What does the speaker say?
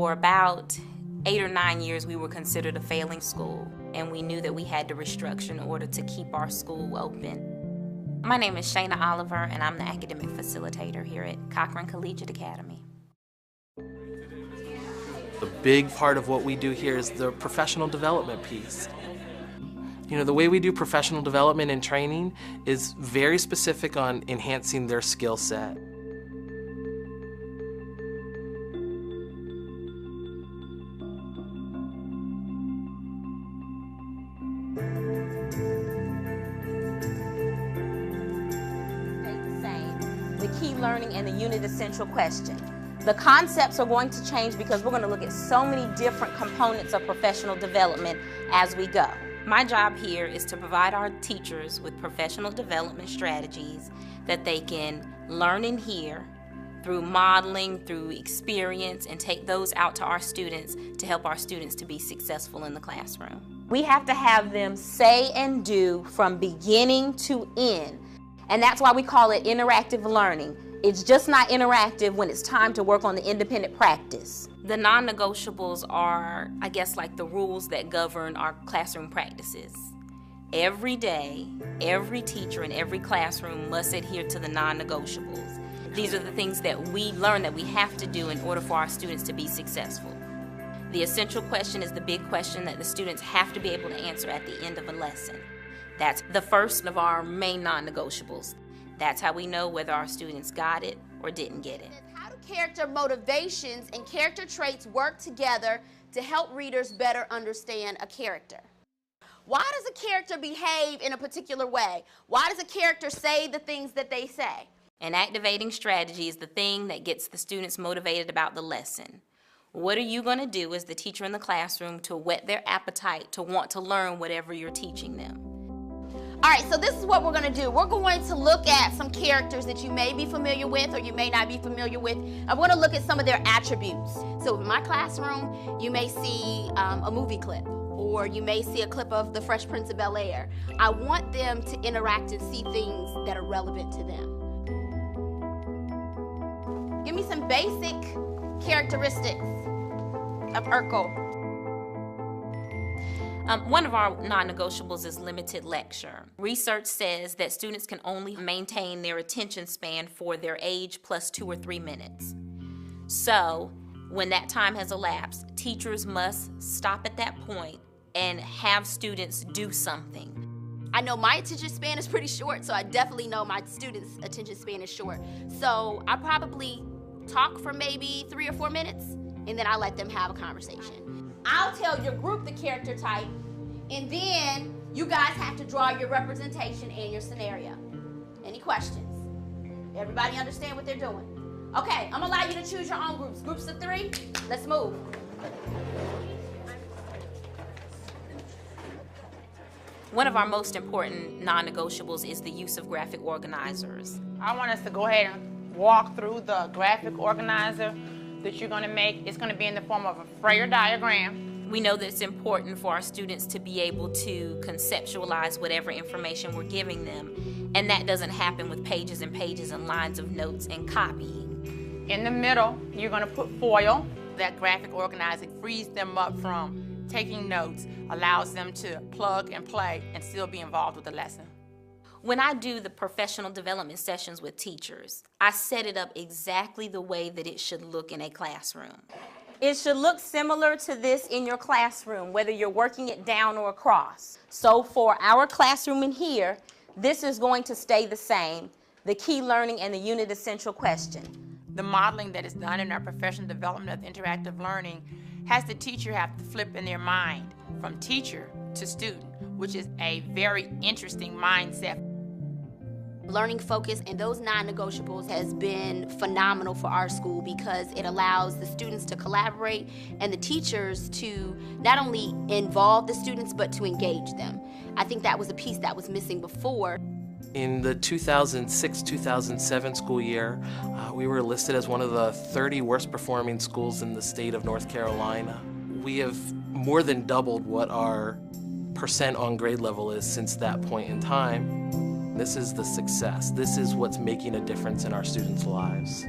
For about 8 or 9 years, we were considered a failing school, and we knew that we had to restructure in order to keep our school open. My name is Shayna Oliver, and I'm the academic facilitator here at Cochran Collegiate Academy. The big part of what we do here is the professional development piece. You know, the way we do professional development and training is very specific on enhancing their skill set. The key learning and the unit essential question. The concepts are going to change because we're going to look at so many different components of professional development as we go. My job here is to provide our teachers with professional development strategies that they can learn in here through modeling, through experience, and take those out to our students to help our students to be successful in the classroom. We have to have them say and do from beginning to end. And that's why we call it interactive learning. It's just not interactive when it's time to work on the independent practice. The non-negotiables are, I guess, like the rules that govern our classroom practices. Every day, every teacher in every classroom must adhere to the non-negotiables. These are the things that we learn that we have to do in order for our students to be successful. The essential question is the big question that the students have to be able to answer at the end of a lesson. That's the first of our main non-negotiables. That's how we know whether our students got it or didn't get it. How do character motivations and character traits work together to help readers better understand a character? Why does a character behave in a particular way? Why does a character say the things that they say? An activating strategy is the thing that gets the students motivated about the lesson. What are you going to do as the teacher in the classroom to whet their appetite to want to learn whatever you're teaching them? All right, so this is what we're going to do. We're going to look at some characters that you may be familiar with or you may not be familiar with. I'm going to look at some of their attributes. So in my classroom, you may see a movie clip, or you may see a clip of The Fresh Prince of Bel-Air. I want them to interact and see things that are relevant to them. Give me some basic characteristics of Urkel. One of our non-negotiables is limited lecture. Research says that students can only maintain their attention span for their age plus 2 or 3 minutes. So when that time has elapsed, teachers must stop at that point and have students do something. I know my attention span is pretty short, so I definitely know my students' attention span is short. So I probably talk for maybe 3 or 4 minutes, and then I let them have a conversation. I'll tell your group the character type, and then you guys have to draw your representation and your scenario. Any questions? Everybody understand what they're doing? Okay, I'm gonna allow you to choose your own groups. Groups of 3, let's move. One of our most important non-negotiables is the use of graphic organizers. I want us to go ahead and walk through the graphic organizer that you're going to make. It's going to be in the form of a Freyer diagram. We know that it's important for our students to be able to conceptualize whatever information we're giving them, and that doesn't happen with pages and pages and lines of notes and copying. In the middle, you're going to put foil. That graphic organizer frees them up from taking notes, allows them to plug and play and still be involved with the lesson. When I do the professional development sessions with teachers, I set it up exactly the way that it should look in a classroom. It should look similar to this in your classroom, whether you're working it down or across. So for our classroom in here, this is going to stay the same, the key learning and the unit essential question. The modeling that is done in our professional development of interactive learning has the teacher have to flip in their mind from teacher to student, which is a very interesting mindset. Learning focus and those non-negotiables has been phenomenal for our school because it allows the students to collaborate and the teachers to not only involve the students but to engage them. I think that was a piece that was missing before. In the 2006-2007 school year, we were listed as one of the 30 worst performing schools in the state of North Carolina. We have more than doubled what our percent on grade level is since that point in time. This is the success. This is what's making a difference in our students' lives.